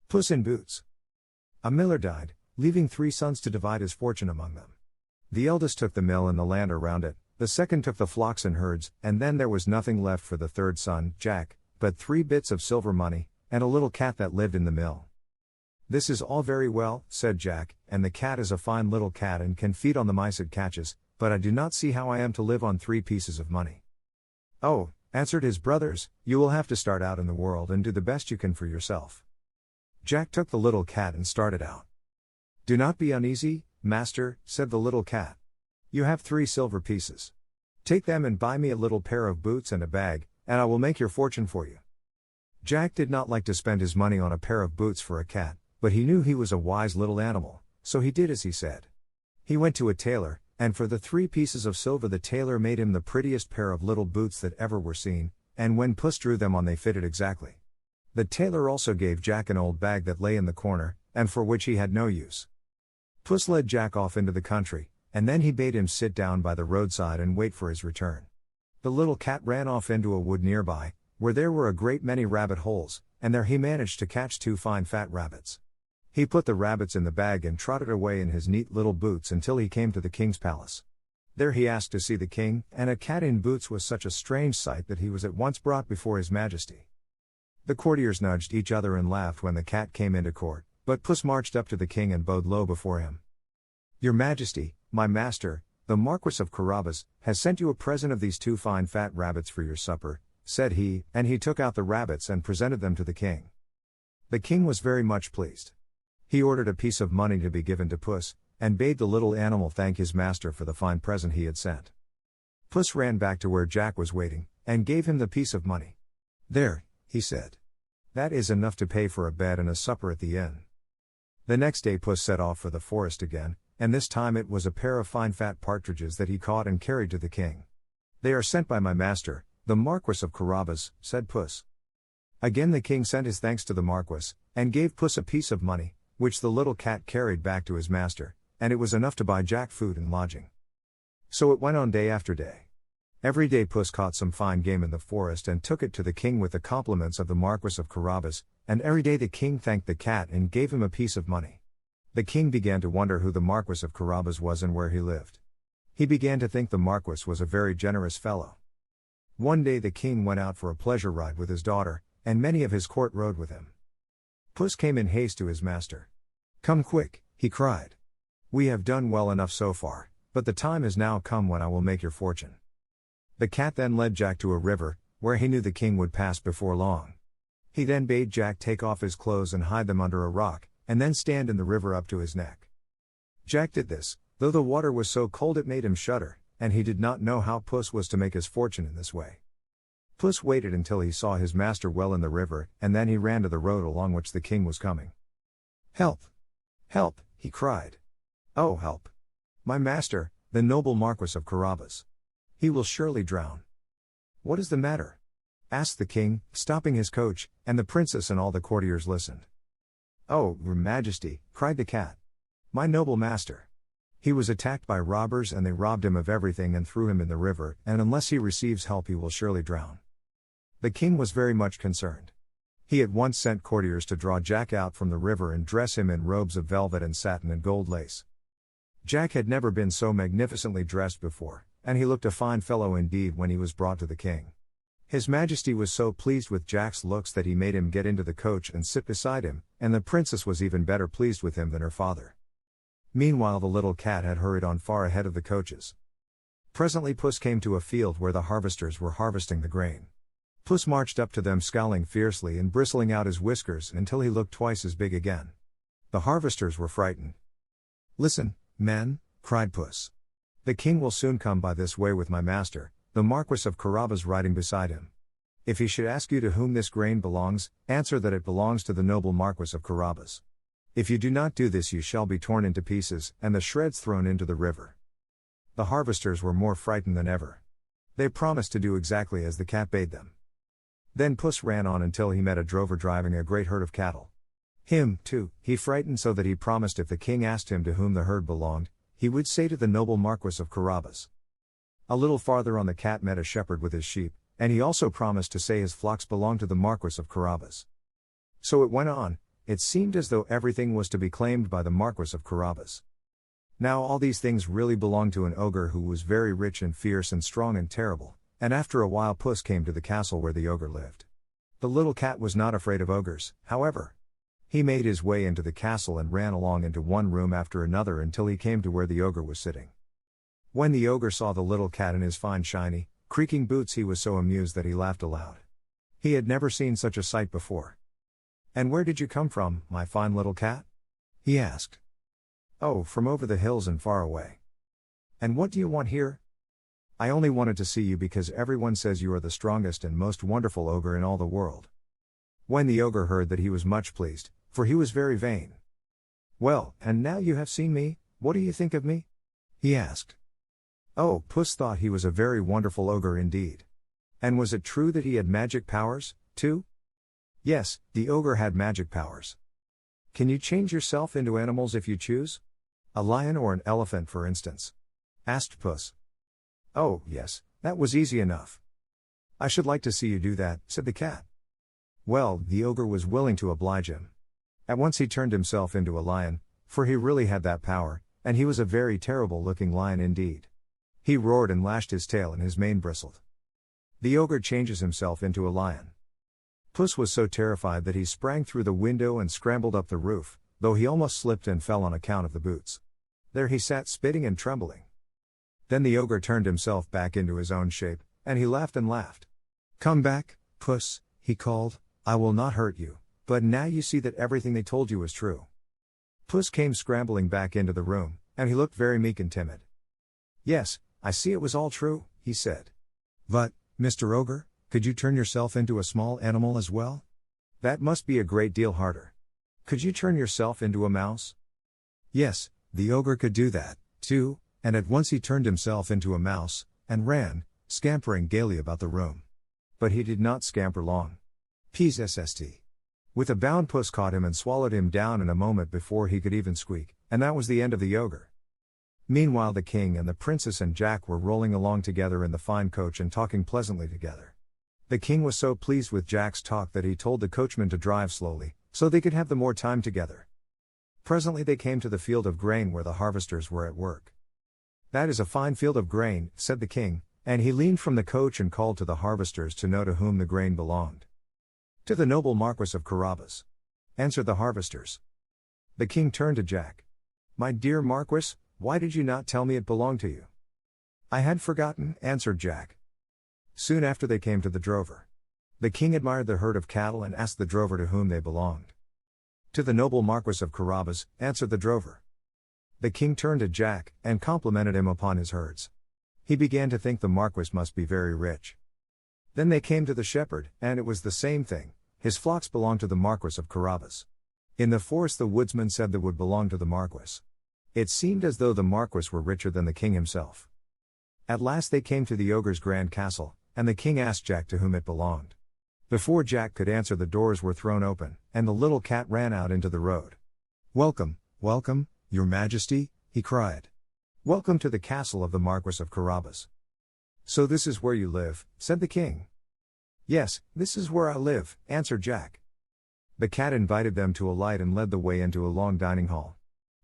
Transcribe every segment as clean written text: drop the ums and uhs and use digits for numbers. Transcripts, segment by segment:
Puss in Boots. A miller died, leaving 3 sons to divide his fortune among them. The eldest took the mill and the land around it, the second took the flocks and herds, and then there was nothing left for the third son, Jack, but 3 bits of silver money, and a little cat that lived in the mill. "This is all very well," said Jack, "and the cat is a fine little cat and can feed on the mice it catches, but I do not see how I am to live on 3 pieces of money." "Oh," answered his brothers, "you will have to start out in the world and do the best you can for yourself." Jack took the little cat and started out. "Do not be uneasy, master," said the little cat. "You have 3 silver pieces. Take them and buy me a little pair of boots and a bag, and I will make your fortune for you." Jack did not like to spend his money on a pair of boots for a cat, but he knew he was a wise little animal, so he did as he said. He went to a tailor, and for the 3 pieces of silver the tailor made him the prettiest pair of little boots that ever were seen, and when Puss drew them on they fitted exactly. The tailor also gave Jack an old bag that lay in the corner, and for which he had no use. Puss led Jack off into the country, and then he bade him sit down by the roadside and wait for his return. The little cat ran off into a wood nearby, where there were a great many rabbit holes, and there he managed to catch 2 fine fat rabbits. He put the rabbits in the bag and trotted away in his neat little boots until he came to the king's palace. There he asked to see the king, and a cat in boots was such a strange sight that he was at once brought before his majesty. The courtiers nudged each other and laughed when the cat came into court, but Puss marched up to the king and bowed low before him. "Your Majesty, my master, the Marquis of Carabas, has sent you a present of these 2 fine fat rabbits for your supper," said he, and he took out the rabbits and presented them to the king. The king was very much pleased. He ordered a piece of money to be given to Puss, and bade the little animal thank his master for the fine present he had sent. Puss ran back to where Jack was waiting, and gave him the piece of money. "There," he said. "That is enough to pay for a bed and a supper at the inn." The next day Puss set off for the forest again, and this time it was a pair of fine fat partridges that he caught and carried to the king. "They are sent by my master, the Marquis of Carabas," said Puss. Again the king sent his thanks to the Marquis, and gave Puss a piece of money, which the little cat carried back to his master, and it was enough to buy Jack food and lodging. So it went on day after day. Every day Puss caught some fine game in the forest and took it to the king with the compliments of the Marquis of Carabas, and every day the king thanked the cat and gave him a piece of money. The king began to wonder who the Marquis of Carabas was and where he lived. He began to think the Marquis was a very generous fellow. One day the king went out for a pleasure ride with his daughter, and many of his court rode with him. Puss came in haste to his master. "Come quick," he cried. "We have done well enough so far, but the time has now come when I will make your fortune." The cat then led Jack to a river, where he knew the king would pass before long. He then bade Jack take off his clothes and hide them under a rock, and then stand in the river up to his neck. Jack did this, though the water was so cold it made him shudder, and he did not know how Puss was to make his fortune in this way. Puss waited until he saw his master well in the river, and then he ran to the road along which the king was coming. "Help! Help!" he cried. "Oh, help! My master, the noble Marquis of Carabas. He will surely drown." "What is the matter?" asked the king, stopping his coach, and the princess and all the courtiers listened. "Oh, your majesty," cried the cat. "My noble master. He was attacked by robbers and they robbed him of everything and threw him in the river, and unless he receives help he will surely drown." The king was very much concerned. He at once sent courtiers to draw Jack out from the river and dress him in robes of velvet and satin and gold lace. Jack had never been so magnificently dressed before, and he looked a fine fellow indeed when he was brought to the king. His Majesty was so pleased with Jack's looks that he made him get into the coach and sit beside him, and the princess was even better pleased with him than her father. Meanwhile the little cat had hurried on far ahead of the coaches. Presently Puss came to a field where the harvesters were harvesting the grain. Puss marched up to them scowling fiercely and bristling out his whiskers until he looked twice as big again. The harvesters were frightened. "Listen, men," cried Puss. "The king will soon come by this way with my master, the Marquis of Carabas riding beside him. If he should ask you to whom this grain belongs, answer that it belongs to the noble Marquis of Carabas. If you do not do this you shall be torn into pieces, and the shreds thrown into the river." The harvesters were more frightened than ever. They promised to do exactly as the cat bade them. Then Puss ran on until he met a drover driving a great herd of cattle. Him, too, he frightened so that he promised if the king asked him to whom the herd belonged, he would say to the noble Marquis of Carabas. A little farther on the cat met a shepherd with his sheep, and he also promised to say his flocks belonged to the Marquis of Carabas. So it went on. It seemed as though everything was to be claimed by the Marquis of Carabas. Now all these things really belonged to an ogre who was very rich and fierce and strong and terrible, and after a while Puss came to the castle where the ogre lived. The little cat was not afraid of ogres, however. He made his way into the castle and ran along into one room after another until he came to where the ogre was sitting. When the ogre saw the little cat in his fine shiny, creaking boots, he was so amused that he laughed aloud. He had never seen such a sight before. "And where did you come from, my fine little cat?" he asked. "Oh, from over the hills and far away." "And what do you want here?" "I only wanted to see you because everyone says you are the strongest and most wonderful ogre in all the world." When the ogre heard that, he was much pleased, for he was very vain. "Well, and now you have seen me, what do you think of me?" he asked. Oh, Puss thought he was a very wonderful ogre indeed. And was it true that he had magic powers, too? Yes, the ogre had magic powers. "Can you change yourself into animals if you choose? A lion or an elephant, for instance?" asked Puss. "Oh, yes, that was easy enough." "I should like to see you do that," said the cat. Well, the ogre was willing to oblige him. At once he turned himself into a lion, for he really had that power, and he was a very terrible-looking lion indeed. He roared and lashed his tail and his mane bristled. The ogre changes himself into a lion. Puss was so terrified that he sprang through the window and scrambled up the roof, though he almost slipped and fell on account of the boots. There he sat spitting and trembling. Then the ogre turned himself back into his own shape, and he laughed and laughed. "Come back, Puss," he called, "I will not hurt you, but now you see that everything they told you was true." Puss came scrambling back into the room, and he looked very meek and timid. "Yes, I see it was all true," he said. "But, Mr. Ogre, could you turn yourself into a small animal as well? That must be a great deal harder. Could you turn yourself into a mouse?" Yes, the ogre could do that, too, and at once he turned himself into a mouse, and ran, scampering gaily about the room. But he did not scamper long. Psst. With a bound, Puss caught him and swallowed him down in a moment before he could even squeak, and that was the end of the ogre. Meanwhile the king and the princess and Jack were rolling along together in the fine coach and talking pleasantly together. The king was so pleased with Jack's talk that he told the coachman to drive slowly, so they could have the more time together. Presently they came to the field of grain where the harvesters were at work. "That is a fine field of grain," said the king, and he leaned from the coach and called to the harvesters to know to whom the grain belonged. "To the noble Marquis of Carabas," answered the harvesters. The king turned to Jack. "My dear Marquis, why did you not tell me it belonged to you?" "I had forgotten," answered Jack. Soon after they came to the drover. The king admired the herd of cattle and asked the drover to whom they belonged. "To the noble Marquis of Carabas," answered the drover. The king turned to Jack, and complimented him upon his herds. He began to think the Marquis must be very rich. Then they came to the shepherd, and it was the same thing, his flocks belonged to the Marquis of Carabas. In the forest the woodsman said that would belong to the Marquis. It seemed as though the Marquis were richer than the king himself. At last they came to the ogre's grand castle, and the king asked Jack to whom it belonged. Before Jack could answer, the doors were thrown open, and the little cat ran out into the road. "Welcome, welcome, your majesty," he cried. "Welcome to the castle of the Marquis of Carabas." "So this is where you live," said the king. "Yes, this is where I live," answered Jack. The cat invited them to alight and led the way into a long dining hall.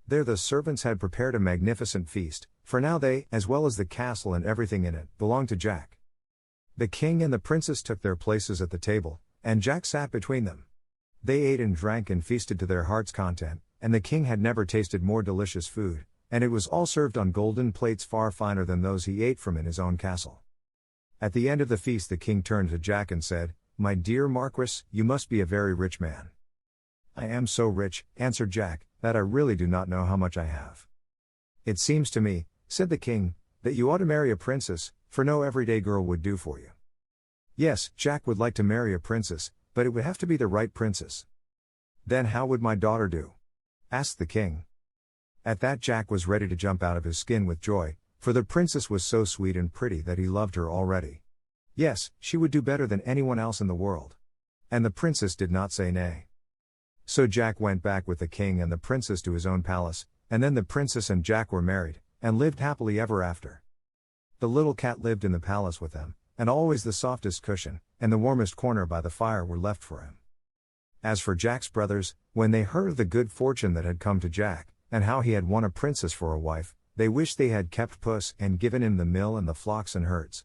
There the servants had prepared a magnificent feast, for now they, as well as the castle and everything in it, belonged to Jack. The king and the princess took their places at the table, and Jack sat between them. They ate and drank and feasted to their heart's content, and the king had never tasted more delicious food, and it was all served on golden plates far finer than those he ate from in his own castle. At the end of the feast the king turned to Jack and said, "My dear Marquis, you must be a very rich man." "I am so rich," answered Jack, "that I really do not know how much I have." "It seems to me," said the king, "that you ought to marry a princess, for no everyday girl would do for you." Yes, Jack would like to marry a princess, but it would have to be the right princess. "Then how would my daughter do?" asked the king. At that Jack was ready to jump out of his skin with joy, for the princess was so sweet and pretty that he loved her already. Yes, she would do better than anyone else in the world. And the princess did not say nay. So Jack went back with the king and the princess to his own palace, and then the princess and Jack were married, and lived happily ever after. The little cat lived in the palace with them, and always the softest cushion, and the warmest corner by the fire were left for him. As for Jack's brothers, when they heard of the good fortune that had come to Jack, and how he had won a princess for a wife, they wished they had kept Puss and given him the mill and the flocks and herds.